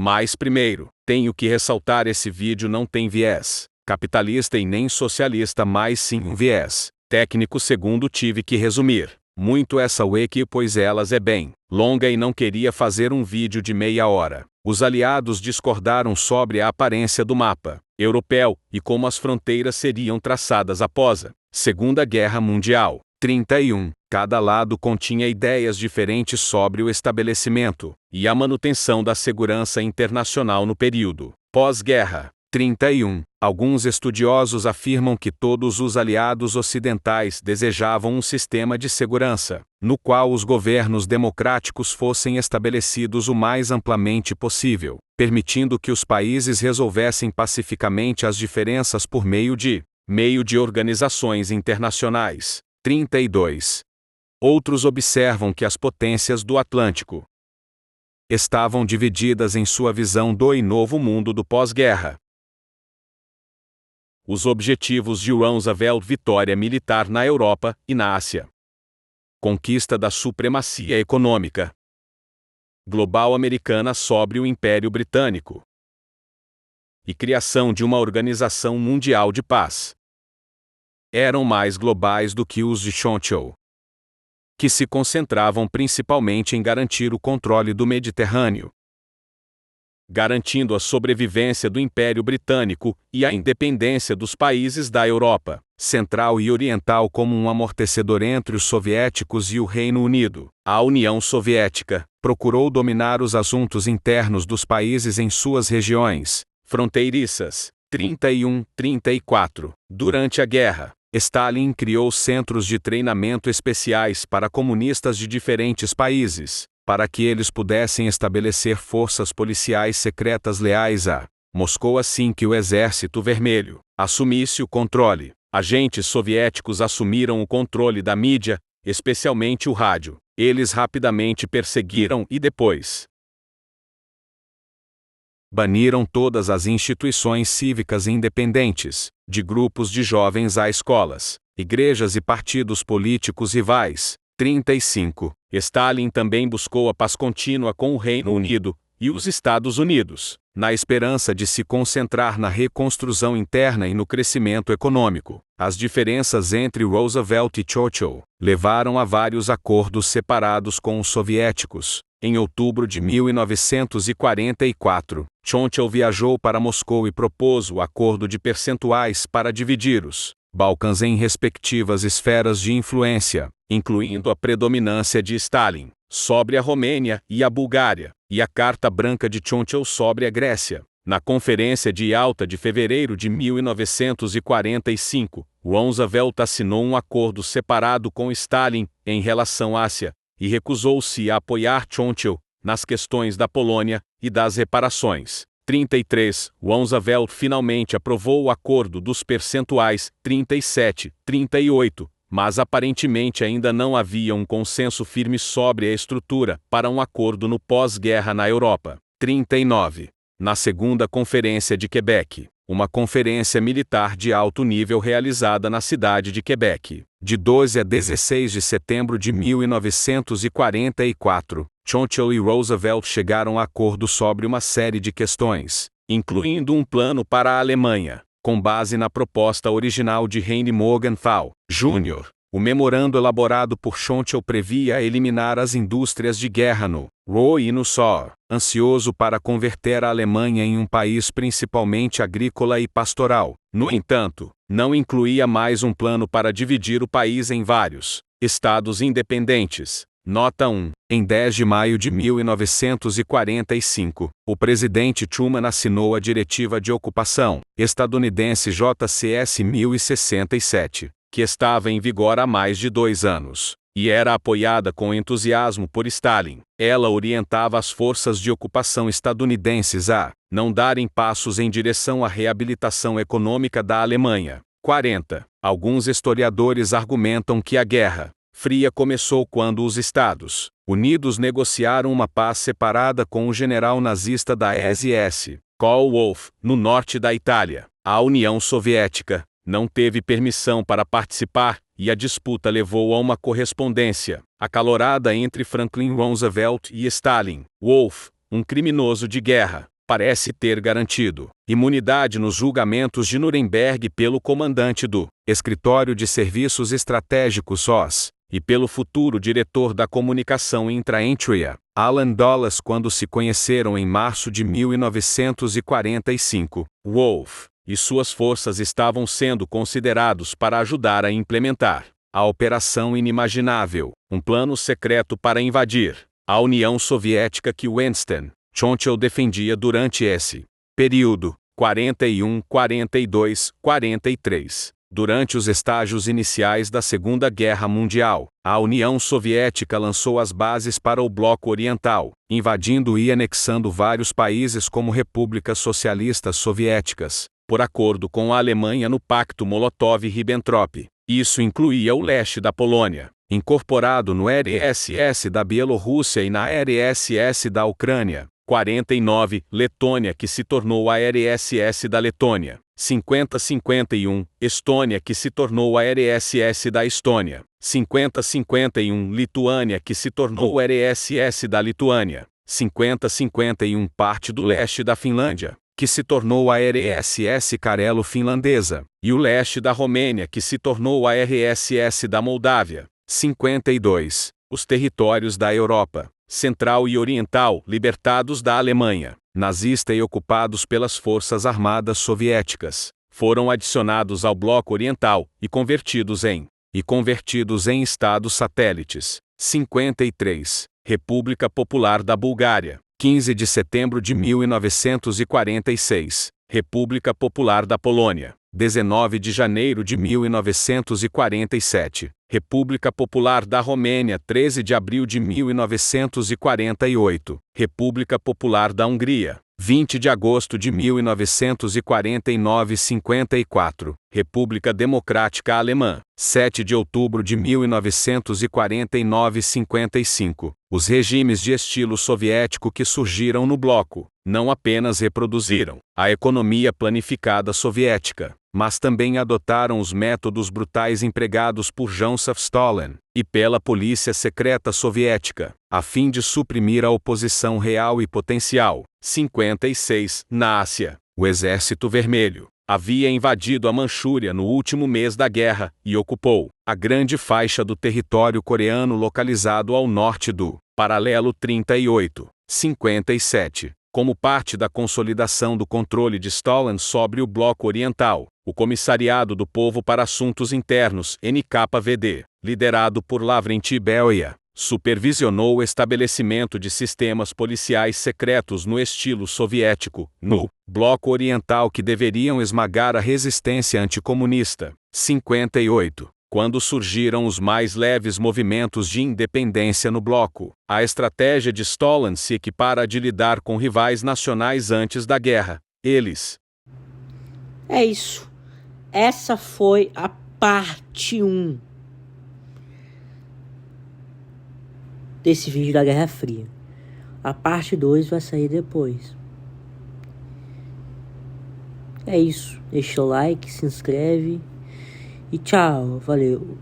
Mas primeiro, tenho que ressaltar: esse vídeo não tem viés capitalista e nem socialista, mas sim um viés técnico. Segundo, tive que resumir muito essa wiki, pois ela é bem longa e não queria fazer um vídeo de meia hora. Os aliados discordaram sobre a aparência do mapa europeu e como as fronteiras seriam traçadas após a Segunda Guerra Mundial. 31. Cada lado continha ideias diferentes sobre o estabelecimento e a manutenção da segurança internacional no período pós-guerra. 31. Alguns estudiosos afirmam que todos os aliados ocidentais desejavam um sistema de segurança, no qual os governos democráticos fossem estabelecidos o mais amplamente possível, permitindo que os países resolvessem pacificamente as diferenças por meio de organizações internacionais. 32. Outros observam que as potências do Atlântico estavam divididas em sua visão do novo mundo do pós-guerra. Os objetivos de Roosevelt: vitória militar na Europa e na Ásia, conquista da supremacia econômica global americana sobre o Império Britânico e criação de uma organização mundial de paz. Eram mais globais do que os de Churchill, que se concentravam principalmente em garantir o controle do Mediterrâneo, garantindo a sobrevivência do Império Britânico e a independência dos países da Europa Central e Oriental como um amortecedor entre os soviéticos e o Reino Unido. A União Soviética procurou dominar os assuntos internos dos países em suas regiões fronteiriças. 31-34. Durante a guerra, Stalin criou centros de treinamento especiais para comunistas de diferentes países, para que eles pudessem estabelecer forças policiais secretas leais a Moscou assim que o Exército Vermelho assumisse o controle. Agentes soviéticos assumiram o controle da mídia, especialmente o rádio. Eles rapidamente perseguiram e depois baniram todas as instituições cívicas independentes, de grupos de jovens a escolas, igrejas e partidos políticos rivais. 35. Stalin também buscou a paz contínua com o Reino Unido e os Estados Unidos, na esperança de se concentrar na reconstrução interna e no crescimento econômico. As diferenças entre Roosevelt e Churchill levaram a vários acordos separados com os soviéticos. Em outubro de 1944, Churchill viajou para Moscou e propôs o acordo de percentuais para dividir os Balcãs em respectivas esferas de influência, incluindo a predominância de Stalin sobre a Romênia e a Bulgária, e a Carta Branca de Churchill sobre a Grécia. Na Conferência de Yalta de fevereiro de 1945, Roosevelt assinou um acordo separado com Stalin em relação à Ásia, e recusou-se a apoiar Churchill nas questões da Polônia e das reparações. 33. Roosevelt finalmente aprovou o acordo dos percentuais. 37-38, mas aparentemente ainda não havia um consenso firme sobre a estrutura para um acordo no pós-guerra na Europa. 39. Na Segunda Conferência de Quebec, uma conferência militar de alto nível realizada na cidade de Quebec, de 12 a 16 de setembro de 1944, Churchill e Roosevelt chegaram a acordo sobre uma série de questões, incluindo um plano para a Alemanha, com base na proposta original de Henry Morgenthau, Jr. O memorando elaborado por Churchill previa eliminar as indústrias de guerra no Ruhr e no Saar, ansioso para converter a Alemanha em um país principalmente agrícola e pastoral. No entanto, não incluía mais um plano para dividir o país em vários estados independentes. Nota 1. Em 10 de maio de 1945, o presidente Truman assinou a Diretiva de Ocupação estadunidense JCS 1067, que estava em vigor há mais de 2 anos, e era apoiada com entusiasmo por Stalin. Ela orientava as forças de ocupação estadunidenses a não darem passos em direção à reabilitação econômica da Alemanha. 40. Alguns historiadores argumentam que a Guerra Fria começou quando os Estados Unidos negociaram uma paz separada com o general nazista da SS, Karl Wolff, no norte da Itália. A União Soviética não teve permissão para participar, e a disputa levou a uma correspondência acalorada entre Franklin Roosevelt e Stalin. Wolff, um criminoso de guerra, parece ter garantido imunidade nos julgamentos de Nuremberg pelo comandante do Escritório de Serviços Estratégicos SOS e pelo futuro diretor da comunicação intra-Entria, Alan Dulles, quando se conheceram em março de 1945. Wolf e suas forças estavam sendo considerados para ajudar a implementar a Operação Inimaginável, um plano secreto para invadir a União Soviética que Winston Churchill defendia durante esse período, 41, 42, 43. Durante os estágios iniciais da Segunda Guerra Mundial, a União Soviética lançou as bases para o Bloco Oriental, invadindo e anexando vários países como repúblicas socialistas soviéticas, por acordo com a Alemanha no Pacto Molotov-Ribbentrop. Isso incluía o leste da Polônia, incorporado no RSS da Bielorrússia e na RSS da Ucrânia. 49, Letônia, que se tornou a RSS da Letônia. 50-51, Estônia, que se tornou a RSS da Estônia. 50-51, Lituânia, que se tornou a RSS da Lituânia. 50-51, parte do leste da Finlândia, que se tornou a RSS Carelo-Finlandesa, e o leste da Romênia, que se tornou a RSS da Moldávia. 52, os territórios da Europa Central e Oriental libertados da Alemanha nazista e ocupados pelas forças armadas soviéticas, foram adicionados ao Bloco Oriental e convertidos em estados satélites. 53, República Popular da Bulgária, 15 de setembro de 1946, República Popular da Polônia, 19 de janeiro de 1947, República Popular da Romênia, 13 de abril de 1948, República Popular da Hungria, 20 de agosto de 1949 54, República Democrática Alemã, 7 de outubro de 1949 55. Os regimes de estilo soviético que surgiram no bloco não apenas reproduziram a economia planificada soviética, mas também adotaram os métodos brutais empregados por Joseph Stalin e pela polícia secreta soviética, a fim de suprimir a oposição real e potencial. 56. Na Ásia, o Exército Vermelho havia invadido a Manchúria no último mês da guerra e ocupou a grande faixa do território coreano localizado ao norte do paralelo 38. 57. Como parte da consolidação do controle de Stalin sobre o Bloco Oriental, o Comissariado do Povo para Assuntos Internos, NKVD, liderado por Lavrenti Beria, supervisionou o estabelecimento de sistemas policiais secretos no estilo soviético, no Bloco Oriental, que deveriam esmagar a resistência anticomunista. 58. Quando surgiram os mais leves movimentos de independência no bloco, a estratégia de Stalin se equipara a de lidar com rivais nacionais antes da guerra. Eles. É isso. Essa foi a parte 1 desse vídeo da Guerra Fria. A parte 2 vai sair depois. É isso. Deixa o like, se inscreve. E tchau, valeu.